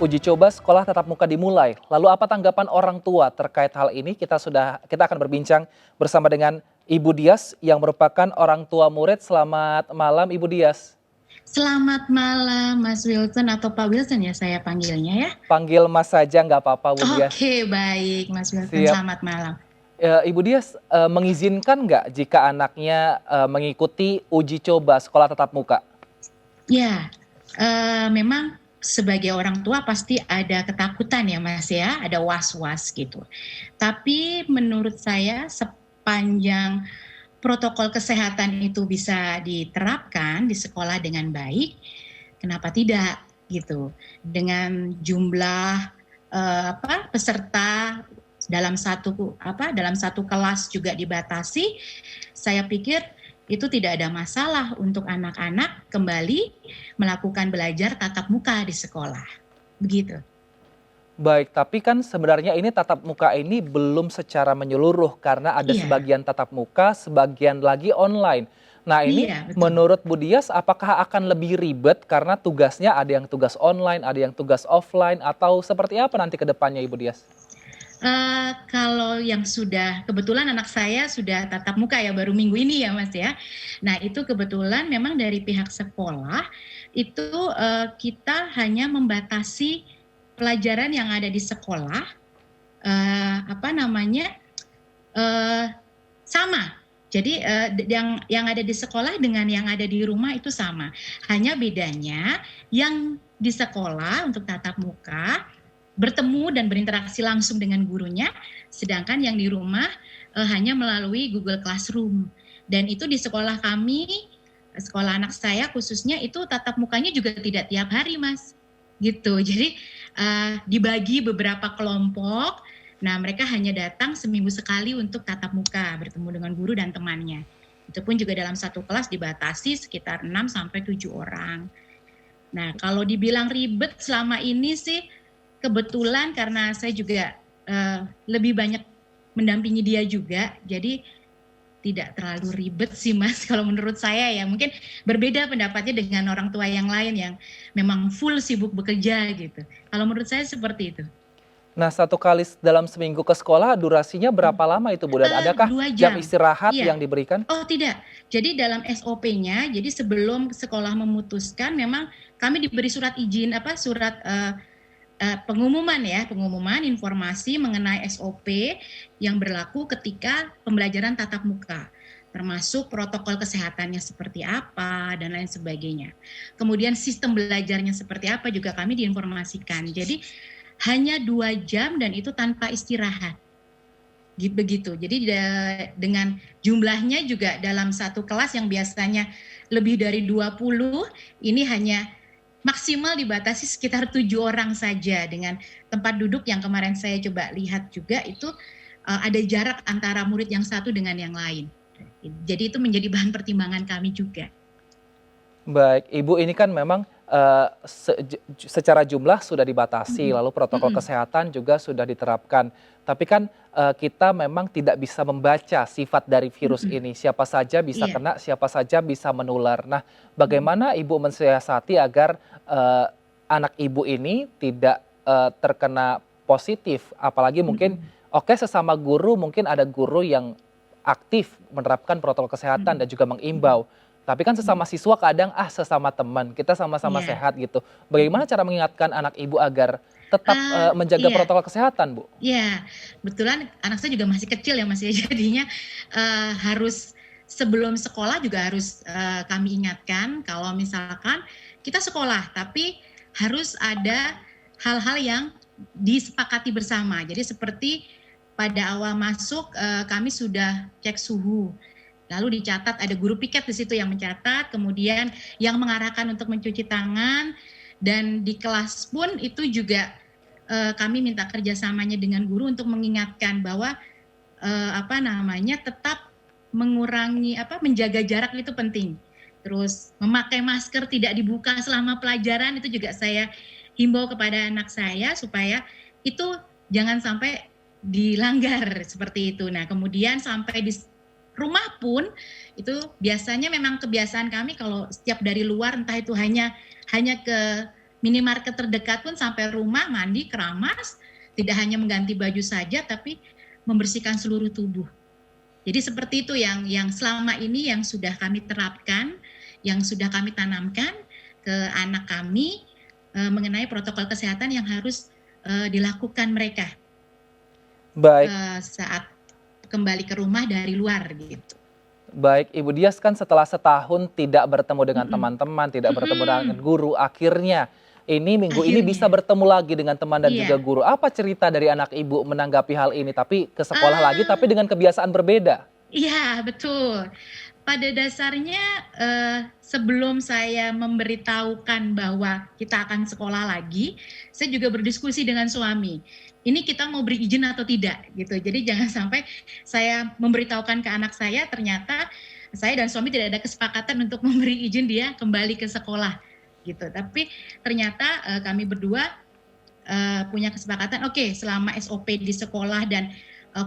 Uji coba sekolah tatap muka dimulai. Lalu apa tanggapan orang tua terkait hal ini? Kita akan berbincang bersama dengan Ibu Dias yang merupakan orang tua murid. Selamat malam Ibu Dias. Selamat malam Mas Wilson atau Pak Wilson ya saya panggilnya ya. Panggil Mas saja nggak apa-apa Bu Dias. Oke, baik Mas Wilson, Siap. selamat malam. Ibu Dias mengizinkan nggak jika anaknya mengikuti uji coba sekolah tatap muka? Ya, memang sebagai orang tua pasti ada ketakutan ya Mas ya, ada was-was gitu. Tapi menurut saya sepanjang protokol kesehatan itu bisa diterapkan di sekolah dengan baik, kenapa tidak gitu. Dengan jumlah peserta dalam satu kelas juga dibatasi, saya pikir itu tidak ada masalah untuk anak-anak kembali melakukan belajar tatap muka di sekolah. Begitu. Baik, tapi kan sebenarnya ini tatap muka ini belum secara menyeluruh karena ada Iya, sebagian tatap muka, sebagian lagi online. Nah ini iya betul. menurut Bu Dias apakah akan lebih ribet karena tugasnya ada yang tugas online, ada yang tugas offline atau seperti apa nanti ke depannya Ibu Dias? Kalau yang sudah kebetulan anak saya sudah tatap muka ya baru minggu ini ya Mas ya. Nah itu kebetulan memang dari pihak sekolah itu kita hanya membatasi pelajaran yang ada di sekolah eh, sama. Jadi yang ada di sekolah dengan yang ada di rumah itu sama. Hanya bedanya yang di sekolah untuk tatap muka bertemu dan berinteraksi langsung dengan gurunya, sedangkan yang di rumah hanya melalui Google Classroom. Dan itu di sekolah kami, sekolah anak saya khususnya itu tatap mukanya juga tidak tiap hari, Mas. Gitu. Jadi dibagi beberapa kelompok. Nah, mereka hanya datang seminggu sekali untuk tatap muka, bertemu dengan guru dan temannya. Itu pun juga dalam satu kelas dibatasi sekitar 6 sampai 7 orang. Nah, kalau dibilang ribet selama ini sih kebetulan karena saya juga lebih banyak mendampingi dia juga, jadi tidak terlalu ribet sih Mas kalau menurut saya ya. Mungkin berbeda pendapatnya dengan orang tua yang lain yang memang full sibuk bekerja gitu. Kalau menurut saya seperti itu. Nah, satu kali dalam seminggu ke sekolah durasinya berapa lama itu Bu? Dan adakah 2 jam jam. istirahat yang Iya. diberikan? Oh tidak, jadi dalam SOP-nya, jadi sebelum sekolah memutuskan memang kami diberi surat izin, surat pengumuman ya, pengumuman informasi mengenai SOP yang berlaku ketika pembelajaran tatap muka, termasuk protokol kesehatannya seperti apa dan lain sebagainya. Kemudian sistem belajarnya seperti apa juga kami diinformasikan. Jadi hanya 2 jam dan itu tanpa istirahat. Begitu. Jadi dengan jumlahnya juga dalam satu kelas yang biasanya lebih dari 20, ini hanya maksimal dibatasi sekitar 7 orang saja dengan tempat duduk yang kemarin saya coba lihat juga itu ada jarak antara murid yang satu dengan yang lain. Jadi itu menjadi bahan pertimbangan kami juga. Baik, Ibu ini kan memang secara jumlah sudah dibatasi, Mm-mm. lalu protokol Mm-mm. kesehatan juga sudah diterapkan. Tapi kan kita memang tidak bisa membaca sifat dari virus Mm-mm. ini. Siapa saja bisa Iya. kena, siapa saja bisa menular. Nah, Mm-mm. bagaimana Ibu mensiasati agar anak Ibu ini tidak terkena positif? Apalagi mungkin, Mm-mm. oke sesama guru mungkin ada guru yang aktif menerapkan protokol kesehatan Mm-mm. dan juga mengimbau. Tapi kan sesama siswa kadang sesama teman, kita sama-sama Iya. sehat gitu. Bagaimana cara mengingatkan anak Ibu agar tetap menjaga Iya. protokol kesehatan, Bu? Iya, kebetulan anak saya juga masih kecil ya Mas ya, jadinya harus sebelum sekolah juga harus kami ingatkan kalau misalkan kita sekolah, tapi harus ada hal-hal yang disepakati bersama. Jadi seperti pada awal masuk kami sudah cek suhu, lalu dicatat ada guru piket di situ yang mencatat, kemudian yang mengarahkan untuk mencuci tangan, dan di kelas pun itu juga kami minta kerjasamanya dengan guru untuk mengingatkan bahwa tetap mengurangi menjaga jarak itu penting. Terus memakai masker tidak dibuka selama pelajaran itu juga saya himbau kepada anak saya supaya itu jangan sampai dilanggar seperti itu. Nah, kemudian sampai di rumah pun itu biasanya memang kebiasaan kami kalau setiap dari luar entah itu hanya ke minimarket terdekat pun sampai rumah, mandi, keramas, tidak hanya mengganti baju saja, tapi membersihkan seluruh tubuh. Jadi seperti itu yang selama ini yang sudah kami terapkan, yang sudah kami tanamkan ke anak kami mengenai protokol kesehatan yang harus dilakukan mereka Baik. Saat kembali ke rumah dari luar gitu. Baik, Ibu Dias, kan setelah setahun tidak bertemu dengan Mm-mm. teman-teman, tidak bertemu dengan Mm-mm. guru, akhirnya ini minggu ini bisa Akhirnya, bertemu lagi dengan teman dan juga iya. guru. Apa cerita dari anak Ibu menanggapi hal ini? Tapi ke sekolah lagi, tapi Ah, dengan kebiasaan berbeda. iya betul. Pada dasarnya sebelum saya memberitahukan bahwa kita akan sekolah lagi, saya juga berdiskusi dengan suami. Ini kita mau beri izin atau tidak gitu. Jadi jangan sampai saya memberitahukan ke anak saya ternyata saya dan suami tidak ada kesepakatan untuk memberi izin dia kembali ke sekolah gitu. Tapi ternyata kami berdua punya kesepakatan oke, selama SOP di sekolah dan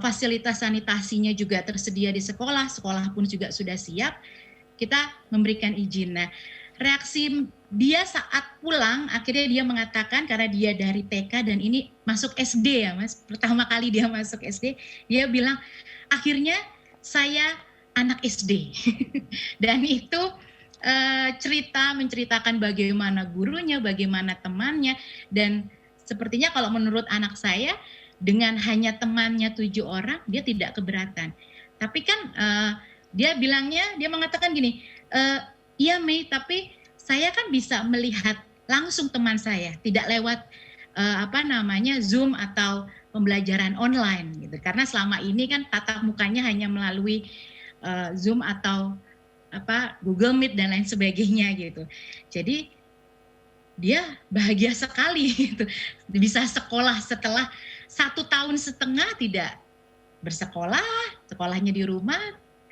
fasilitas sanitasinya juga tersedia di sekolah, sekolah pun juga sudah siap, kita memberikan izin. Nah, reaksi dia saat pulang, akhirnya dia mengatakan karena dia dari TK dan ini masuk SD ya Mas, pertama kali dia masuk SD, dia bilang, akhirnya saya anak SD. Dan itu menceritakan bagaimana gurunya, bagaimana temannya, dan sepertinya kalau menurut anak saya, dengan hanya temannya 7 orang, dia tidak keberatan. Tapi kan dia mengatakan gini, iya Mei, tapi saya kan bisa melihat langsung teman saya, tidak lewat Zoom atau pembelajaran online gitu. Karena selama ini kan tatap mukanya hanya melalui Zoom atau Google Meet dan lain sebagainya gitu. Jadi dia bahagia sekali gitu, bisa sekolah setelah 1,5 tahun tidak bersekolah, sekolahnya di rumah,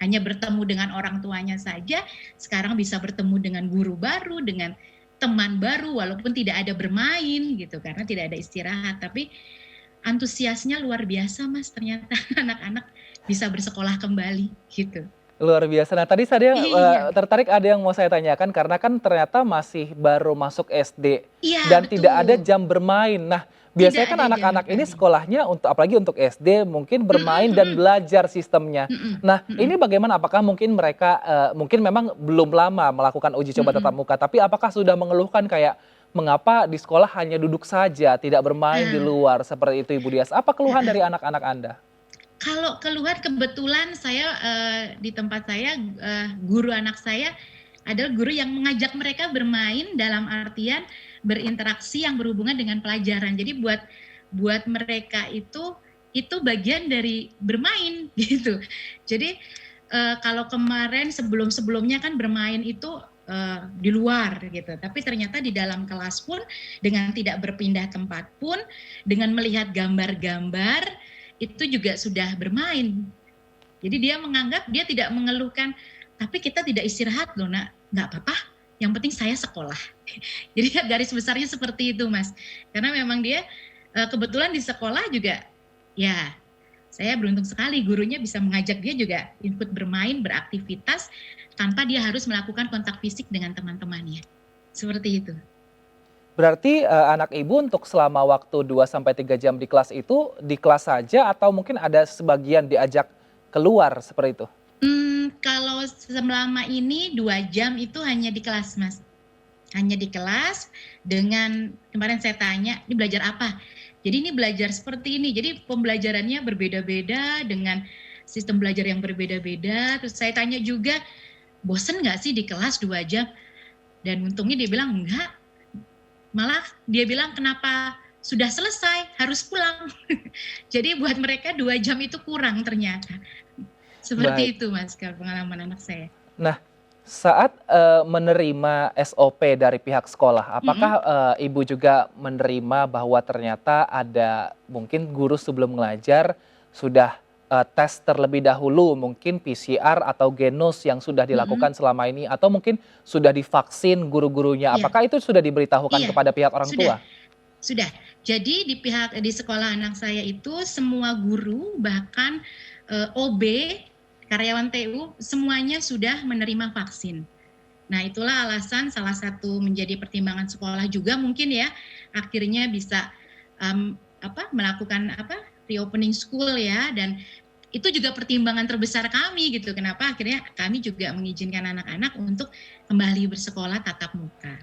hanya bertemu dengan orang tuanya saja, sekarang bisa bertemu dengan guru baru, dengan teman baru, walaupun tidak ada bermain gitu, karena tidak ada istirahat, tapi antusiasnya luar biasa Mas, ternyata anak-anak bisa bersekolah kembali gitu. Luar biasa. Nah, tadi saya Iya, tertarik, ada yang mau saya tanyakan karena kan ternyata masih baru masuk SD iya dan tidak ada betul, jam bermain. Nah, tidak biasanya kan ada jam anak-anak ini bermain. sekolahnya untuk apalagi untuk SD mungkin Mm-mm, bermain dan mm-mm, belajar sistemnya. mm-mm, Nah, ini mm-mm, bagaimana? Apakah mungkin mereka mungkin memang belum lama melakukan uji coba tatap mm-mm. muka, tapi apakah sudah mengeluhkan kayak mengapa di sekolah hanya duduk saja, tidak bermain di Nah, luar seperti itu, Ibu Dias? Apa keluhan uh-uh. dari anak-anak Anda? Kalau keluar kebetulan saya di tempat saya guru anak saya adalah guru yang mengajak mereka bermain dalam artian berinteraksi yang berhubungan dengan pelajaran. Jadi buat mereka itu bagian dari bermain gitu. Jadi kalau kemarin sebelumnya kan bermain itu di luar gitu. Tapi ternyata di dalam kelas pun dengan tidak berpindah tempat pun, dengan melihat gambar-gambar itu juga sudah bermain. Jadi dia menganggap, dia tidak mengeluhkan, tapi kita tidak istirahat loh nak, nggak apa-apa, yang penting saya sekolah. Jadi garis besarnya seperti itu Mas. Karena memang dia kebetulan di sekolah juga, ya saya beruntung sekali gurunya bisa mengajak dia juga ikut bermain, beraktivitas, tanpa dia harus melakukan kontak fisik dengan teman-temannya. Seperti itu. Berarti, anak Ibu untuk selama waktu 2 sampai 3 jam di kelas saja atau mungkin ada sebagian diajak keluar seperti itu? Kalau selama ini 2 jam itu hanya di kelas Mas. Hanya di kelas dengan kemarin saya tanya, "Ini belajar apa?" Jadi ini belajar seperti ini. Jadi pembelajarannya berbeda-beda dengan sistem belajar yang berbeda-beda. Terus saya tanya juga, "Bosen nggak sih di kelas 2 jam?" Dan untungnya dia bilang, "Enggak." Malah dia bilang, "Kenapa sudah selesai, harus pulang." Jadi buat mereka 2 jam itu kurang ternyata. Baik. Seperti itu Mas, kalau pengalaman anak saya. Nah, saat, menerima SOP dari pihak sekolah, apakah, Mhm, Ibu juga menerima bahwa ternyata ada mungkin guru sebelum mengajar sudah, tes terlebih dahulu, mungkin PCR atau Genus yang sudah mhm, dilakukan selama ini, atau mungkin sudah divaksin guru-gurunya, iya apakah itu sudah diberitahukan iya, kepada pihak orang sudah tua? sudah. Jadi di sekolah anak saya itu semua guru bahkan, OB, karyawan TU semuanya sudah menerima vaksin. Nah, itulah alasan salah satu menjadi pertimbangan sekolah juga mungkin ya, akhirnya bisa melakukan reopening school ya, dan itu juga pertimbangan terbesar kami gitu. Kenapa akhirnya kami juga mengizinkan anak-anak untuk kembali bersekolah tatap muka.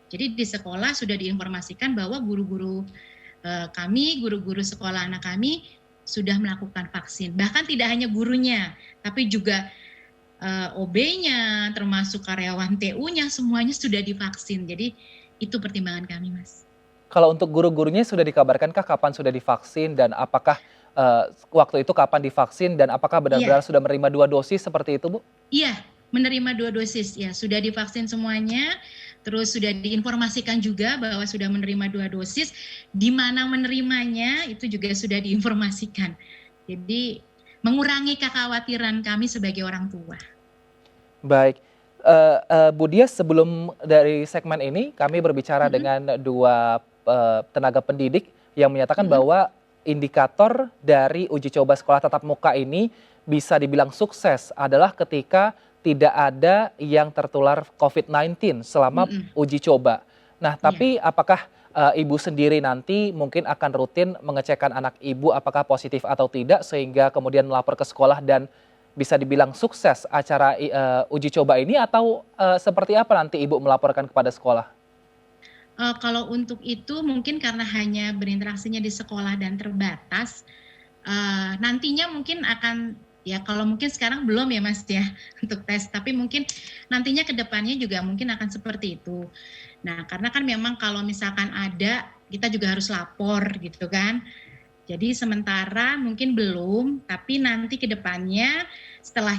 Jadi di sekolah sudah diinformasikan bahwa guru-guru kami, guru-guru sekolah anak kami sudah melakukan vaksin. Bahkan tidak hanya gurunya, tapi juga OB-nya, termasuk karyawan TU-nya, semuanya sudah divaksin. Jadi itu pertimbangan kami, Mas. Kalau untuk guru-gurunya sudah dikabarkankah kapan sudah divaksin dan apakah waktu itu kapan divaksin dan apakah benar-benar Iya, sudah menerima 2 dosis seperti itu, Bu? iya, menerima 2 dosis ya, sudah divaksin semuanya, terus sudah diinformasikan juga bahwa sudah menerima 2 dosis, di mana menerimanya itu juga sudah diinformasikan. Jadi mengurangi kekhawatiran kami sebagai orang tua. Baik, Bu Dias, sebelum dari segmen ini kami berbicara Mhm, dengan 2 tenaga pendidik yang menyatakan mhm, bahwa indikator dari uji coba sekolah tatap muka ini bisa dibilang sukses adalah ketika tidak ada yang tertular COVID-19 selama mhm, uji coba. Nah, iya. tapi apakah, Ibu sendiri nanti mungkin akan rutin mengecekkan anak Ibu apakah positif atau tidak sehingga kemudian melapor ke sekolah dan bisa dibilang sukses acara uji coba ini atau, seperti apa nanti Ibu melaporkan kepada sekolah? Kalau untuk itu mungkin karena hanya berinteraksinya di sekolah dan terbatas, nantinya mungkin akan ya kalau mungkin sekarang belum ya Mas ya untuk tes, tapi mungkin nantinya ke depannya juga mungkin akan seperti itu. Nah, karena kan memang kalau misalkan ada, kita juga harus lapor gitu kan. Jadi sementara mungkin belum, tapi nanti ke depannya setelah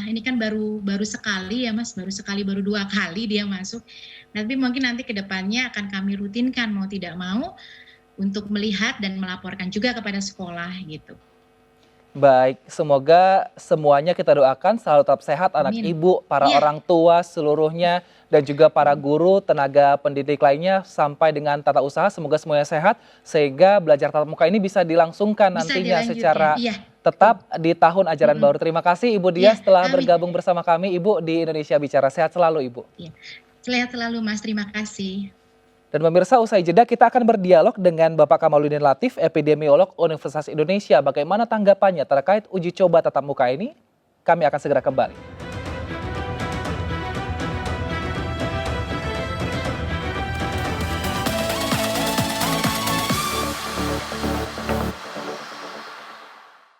ini kan baru baru sekali ya Mas, baru sekali, baru 2 kali dia masuk. Tapi mungkin nanti ke depannya akan kami rutinkan mau tidak mau untuk melihat dan melaporkan juga kepada sekolah gitu. Baik, semoga semuanya kita doakan selalu tetap sehat anak Amin. Ibu, para Iya, orang tua seluruhnya, dan juga para guru, tenaga pendidik lainnya sampai dengan tata usaha semoga semuanya sehat sehingga belajar tatap muka ini bisa dilangsungkan bisa nantinya dilanjutkan. secara Iya, betul. tetap di tahun ajaran Mhm. baru. Terima kasih Ibu Iya, Dias telah amin. bergabung bersama kami Ibu di Indonesia Bicara. Sehat selalu Ibu. Iya. Sehat selalu Mas, terima kasih. Dan pemirsa, usai jeda kita akan berdialog dengan Bapak Kamaludin Latif, epidemiolog Universitas Indonesia. Bagaimana tanggapannya terkait uji coba tatap muka ini? Kami akan segera kembali.